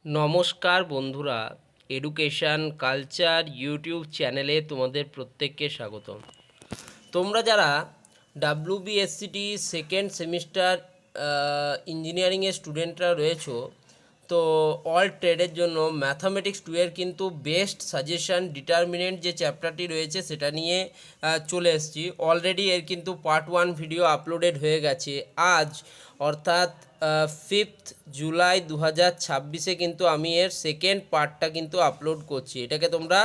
নমস্কার বন্ধুরা, education culture YouTube চ্যানেলে তোমাদের প্রত্যেককে স্বাগতম। তোমরা যারা ডাব্লিউবিএসসিটি সেকেন্ড সেমিস্টার ইঞ্জিনিয়ারিংয়ের স্টুডেন্টরা রয়েছো, তো অল ট্রেডের জন্য ম্যাথামেটিক্স 2 এর কিন্তু বেস্ট সাজেশান ডিটারমিনেন্ট যে চ্যাপ্টারটি রয়েছে সেটা নিয়ে চলে এসেছি। অলরেডি এর কিন্তু পার্ট 1 ভিডিও আপলোডেড হয়ে গেছে। আজ অর্থাৎ 5th জুলাই 2026 কিন্তু আমি এর সেকেন্ড পার্টটা কিন্তু আপলোড করছি। এটাকে তোমরা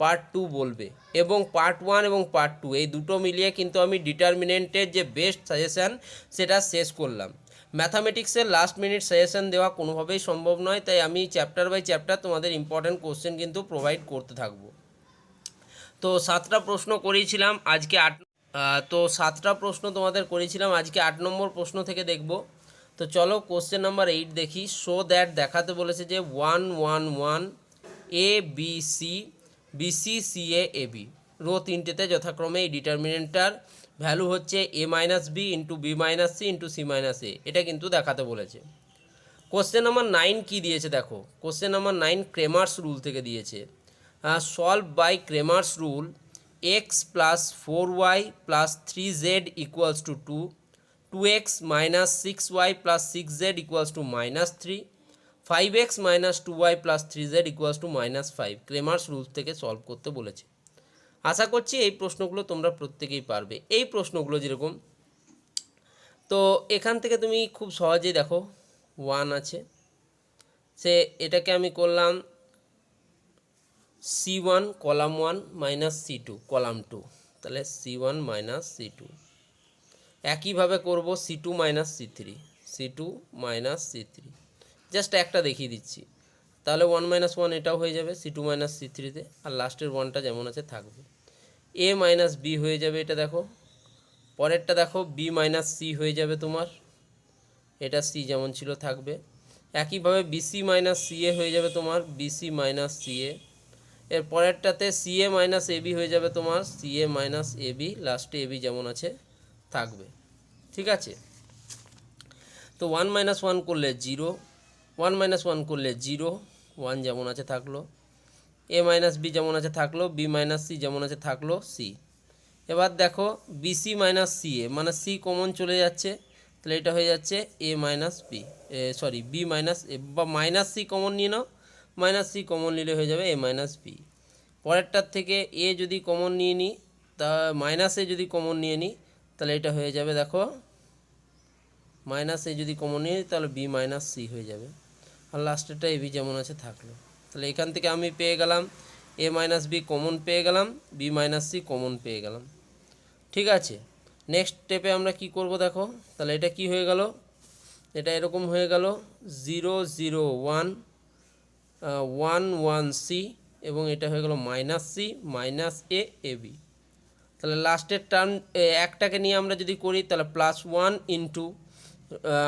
পার্ট 2 বলবে। এবং পার্ট 1 এবং পার্ট 2 এই দুটো মিলিয়ে কিন্তু আমি ডিটারমিনেন্টের যে বেস্ট সাজেশান সেটা শেষ করলাম। ম্যাথামেটিক্সের লাস্ট মিনিট সাজেশান দেওয়া কোনোভাবেই সম্ভব নয়, তাই আমি চ্যাপ্টার বাই চ্যাপ্টার তোমাদের ইম্পর্ট্যান্ট কোশ্চেন কিন্তু প্রোভাইড করতে থাকবো। তো 7টা প্রশ্ন করিয়েছিলাম, আজকে 7টা প্রশ্ন তোমাদের করেছিলাম, আজকে 8 নম্বর প্রশ্ন থেকে দেখব। তো চলো কোশ্চেন নাম্বার 8 দেখি। শো দ্যাট দেখাতে বলেছে যে 1 1 1 A B C B C C A B row তিনটেতে যথাক্রমে এই ডিটারমিনেন্টটার ভ্যালু হচ্ছে A minus B into B minus C into C minus A, এটা কিন্তু দেখাতে বলেছে। কোশ্চেন নাম্বার 9 কী দিয়েছে দেখো। কোশ্চেন নাম্বার 9 ক্রেমার্স রুল থেকে দিয়েছে। Solve by Cramer's rule x plus 4y plus 3z equals to 2, 2x minus 6y plus 6z equals to minus 3, 5x minus 2y plus 3z equals to minus 5 Cramer's rule থেকে solve করতে বলেছে। আশা করছি এই প্রশ্নগুলো তোমরা প্রত্যেকেই পারবে। এই প্রশ্নগুলো যেরকম, তো এখান থেকে তুমি খুব সহজেই দেখো 1 আছে, সে এটাকে আমি করলাম C1 column 1 minus C2 column 2, তাহলে C1 মাইনাস C2। একইভাবে করব C2 minus C3, C2 minus C3, just একটা দেখিয়ে দিচ্ছি। তাহলে 1 মাইনাস 1 এটাও হয়ে যাবে C2 মাইনাস C3তে, আর লাস্টের 1টা যেমন আছে থাকবে। A মাইনাস B হয়ে যাবে, এটা দেখো। পরেরটা দেখো B মাইনাস C হয়ে যাবে তোমার, এটা C যেমন ছিল থাকবে। একইভাবে BC মাইনাস CA হয়ে যাবে তোমার, BC মাইনাস CA। এর পরেরটাতে CA মাইনাস AB হয়ে যাবে তোমার, CA মাইনাস AB, লাস্টে AB যেমন আছে থাকবে। ঠিক আছে, তো 1 মাইনাস 1 করলে 0, 1 মাইনাস 1 করলে 0, 1 যেমন আছে থাকলো। A মাইনাস B যেমন আছে থাকলো, B মাইনাস C যেমন আছে থাকলো, C। এবার দেখো BC মাইনাস CA মানে C কমন চলে যাচ্ছে, তাহলে এটা হয়ে যাচ্ছে A minus B, sorry B minus A, বা মাইনাস C কমন নিয়ে নাও, মাইনাস C কমন নিলে হয়ে যাবে A মাইনাস B। পরেরটার থেকে A যদি কমন নিয়ে নিই, তা মাইনাস A যদি কমন নিয়ে নিই, তাহলে এটা হয়ে যাবে দেখো মাইনাস A যদি কমন নিয়ে নিই তাহলে B মাইনাস C হয়ে যাবে, আর লাস্টেরটা AB যেমন আছে থাকলো। তাহলে এখান থেকে আমি পেয়ে গেলাম A মাইনাস B কমন পেয়ে গেলাম, B মাইনাস C কমন পেয়ে গেলাম। ঠিক আছে, নেক্সট স্টেপে আমরা কি করব দেখো। তাহলে এটা কি হয়ে গেল, এটা এরকম হয়ে গেল 0 0 1 1 1 C, এবং এটা হয়ে গেল minus C minus A AB। তাহলে লাস্টের টার্ম একটাকে নিয়ে আমরা যদি করি তাহলে প্লাস 1 ইন্টু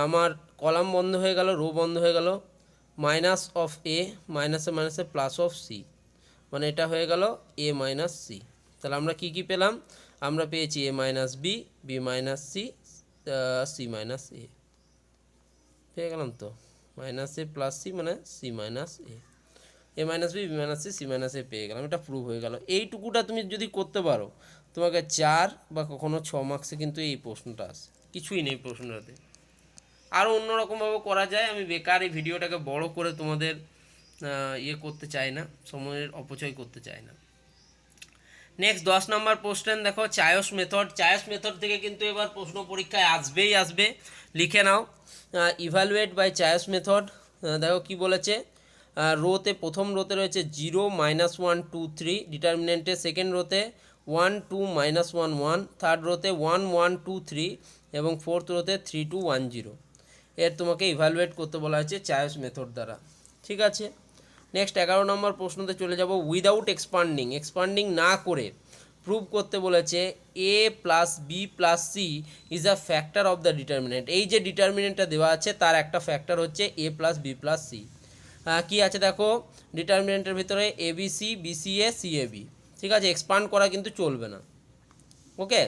আমার কলাম বন্ধ হয়ে গেল, রো বন্ধ হয়ে গেল, মাইনাস অফ A মাইনাসে মাইনাসে প্লাস অফ C, মানে এটা হয়ে গেল A মাইনাস C। তাহলে আমরা কি কি পেলাম, আমরা পেয়েছি A minus B, B minus C, C minus A পেয়ে গেলাম। তো মাইনাস A প্লাস C মানে C minus A minus B, B minus C, C minus A পেয়ে গেলাম। এটা প্রুভ হয়ে গেল। এইটুকুটা তুমি যদি করতে পারো তোমাকে 4 বা কখনো 6 মার্কসে কিন্তু এই প্রশ্নটা আসে, কিছুই নেই প্রশ্নটাতে। আরও অন্যরকমভাবে করা যায়, আমি বেকার এই ভিডিওটাকে বড় করে তোমাদের করতে চাই না, সময়ের অপচয় করতে চাই না। নেক্সট 10 নম্বর কোশ্চেন দেখো, চায়স মেথড। চায়স মেথড থেকে কিন্তু এবার প্রশ্ন পরীক্ষায় আসবে, লিখে নাও। Evaluate by Chio's method. দেখো কি বলেছে, রোতে প্রথম রোতে রয়েছে 0 -1 2 3, ডিটারমিনেন্টে সেকেন্ড রোতে 1 2 -1 1, থার্ড রোতে 1 1 2 3, এবং ফোর্থ রোতে 3 2 1 0। এর তোমাকে ইভ্যালুয়েট করতে বলা হয়েছে চায়স মেথড দ্বারা। ঠিক আছে, নেক্সট 11 নম্বর প্রশ্নতে চলে যাব। উইদাউট এক্সপান্ডিং না করে প্রুভ করতে বলেছে A plus B plus C is a factor of the determinant. এই যে ডিটারমিনেন্টটা দেওয়া আছে তার একটা ফ্যাক্টর হচ্ছে A plus B plus C. কী আছে দেখো, ডিটারমিনেন্টের ভিতরে ABC BCA CAB। ঠিক আছে, এক্সপান্ড করা কিন্তু চলবে না। ওকে,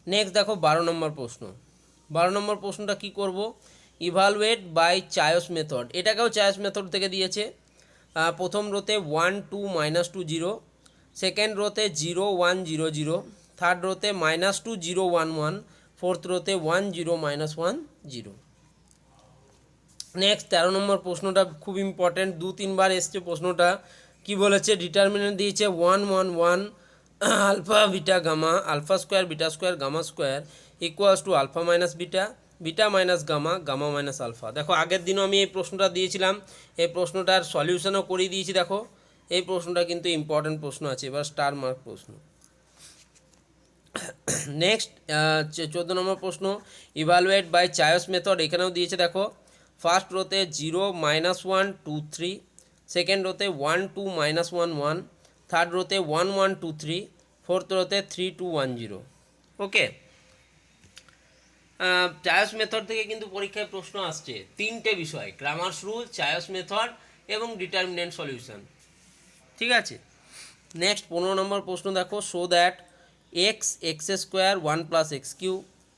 নেক্সট দেখো 12 নম্বর প্রশ্ন। 12 নম্বর প্রশ্নটা কি করব, ইভালুয়েট বাই চায়স মেথড, এটাকেও চায়স মেথড থেকে দিয়েছে। প্রথম রোতে 1 2 -2 0, সেকেন্ড রোতে 0 1 0 0, থার্ড রোতে -2 0 1 1, ফোর্থ রোতে 1 0 -1 0। নেক্সট 13 নম্বর প্রশ্নটা খুব ইম্পর্ট্যান্ট, 2-3 বার এসছে প্রশ্নটা। কি বলেছে, ডিটারমিনেন্ট দিয়েছে 1 1 1 alpha beta gamma, alpha square beta square gamma square equals to alpha minus beta, beta minus gamma, gamma minus alpha. দেখো আগের দিনও আমি এই প্রশ্নটা দিয়েছিলাম, এই প্রশ্নটার সলিউশনও করিয়ে দিয়েছি। দেখো এই প্রশ্নটা কিন্তু ইম্পর্ট্যান্ট প্রশ্ন আছে, এবার স্টার মার্ক প্রশ্ন। নেক্সট 14 নম্বর প্রশ্ন, ইভালুয়েট বাই চায়স মেথড, এখানেও দিয়েছে। দেখো ফার্স্ট রোতে 0 -1 2 3, সেকেন্ড রোতে 1 2 -1 1, থার্ড রোতে 1 1 2 3, ফোর্থ রোতে 3 2 1 0। ওকে, চায়স মেথড থেকে কিন্তু পরীক্ষায় প্রশ্ন আসছে তিনটে বিষয়, ক্রামার্স রুল, চায়স মেথড এবং ডিটারমিনেন্ট সলিউশন। ঠিক আছে, নেক্সট 15 নম্বর প্রশ্ন দেখো, show that x x square 1 + x cube,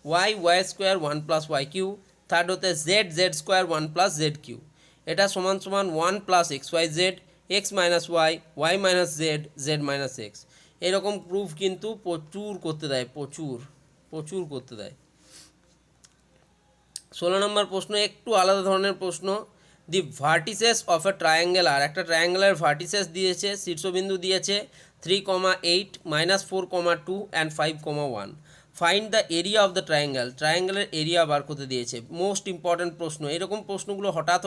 y y square 1 + y cube, third হতে z z square 1 + z cube, এটা সমান সমান 1 + xyz, x minus y, y minus z, z minus x. এরকম proof কিন্তু প্রচুর করতে দেয়, প্রচুর করতে দেয়। 16 নম্বর প্রশ্ন একটু আলাদা ধরনের প্রশ্ন, দি ভার্টিসেস অফ এ ট্রায়াঙ্গেল আর, একটা ট্রায়াঙ্গেলের ভার্টিসেস দিয়েছে, শীর্ষবিন্দু দিয়েছে 3, 8, -4, 2 and 5, 1। Find the area of the triangle, ট্রায়াঙ্গেলের এরিয়া বার করতে দিয়েছে। মোস্ট ইম্পর্ট্যান্ট প্রশ্ন, এরকম প্রশ্নগুলো হঠাৎ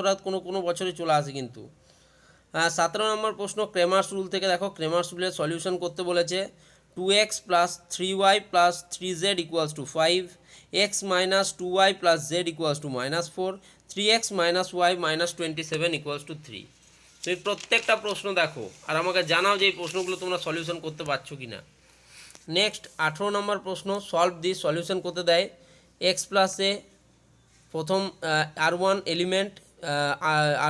কোনো বছরে চলে আসে কিন্তু। 17 নম্বর প্রশ্ন, ক্রেমার্স রুল থেকে দেখো, ক্রেমার্স রুলের সলিউশন করতে বলেছে। 2x + 3y + 3z = 5, x - 2y + z = -4, 3x - y - 27 = 3। তুমি প্রত্যেকটা প্রশ্ন দেখো আর আমাকে জানাও যে এই প্রশ্নগুলো তোমরা সলিউশন করতে পারছো কি না। নেক্সট 18 নম্বর প্রশ্ন, সলভ দি, সলিউশন করতে দেয়। x + a, প্রথম r1 এলিমেন্ট,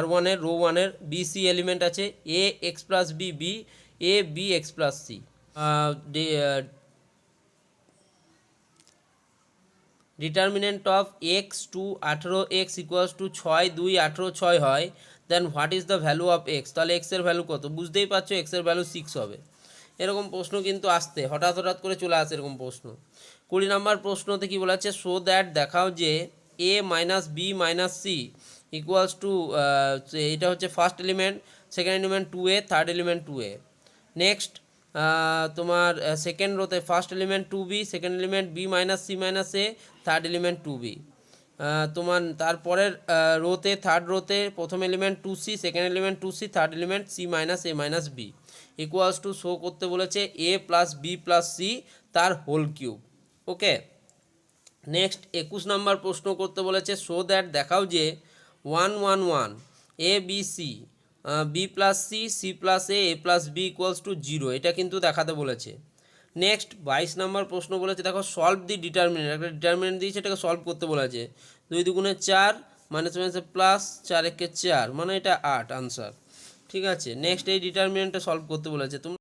r1 এর রো 1-এর বি সি এলিমেন্ট আছে, a x + b b, a b x + c। Determinant of x two 18x = 6 2 18 6 হয়, then what is the value of x, তাহলে এক্সের value কত, বুঝতেই পারছো এক্সের ভ্যালু 6 হবে। এরকম প্রশ্ন কিন্তু আসতে হঠাৎ করে চলে আসে এরকম প্রশ্ন। 20 নম্বর প্রশ্নতে কী বলা আছে, শো দ্যাট, দেখাও যে a - b - c = এটা হচ্ছে first element, second element 2a, third element 2a। Next তোমার সেকেন্ড রোতে first element 2b, second element b - c - a, third element 2b। তোমার তারপরের রোতে, থার্ড রোতে প্রথম element 2c, second element 2c, third element c - a - b = show করতে বলেছে a + b + c তার whole cube. Okay, next 21 number প্রশ্ন করতে বলেছে, শো দ্যাট, দেখাও যে 1 1 1 a b c, b + c, c + a, a + b = 0, এটা কিন্তু দেখাতে বলেছে। নেক্সট 22 নম্বর প্রশ্ন বলেছে, দেখো সলভ দি ডিটারমিনেন্ট, একটা ডিটারমিনেন্ট দিয়েছে, এটাকে সলভ করতে বলেছে। 2 2 4, -প্লাস 4 1 4, মানে এটা 8 আনসার। ঠিক আছে, নেক্সট এই ডিটারমিনেন্টটা সলভ করতে বলেছে।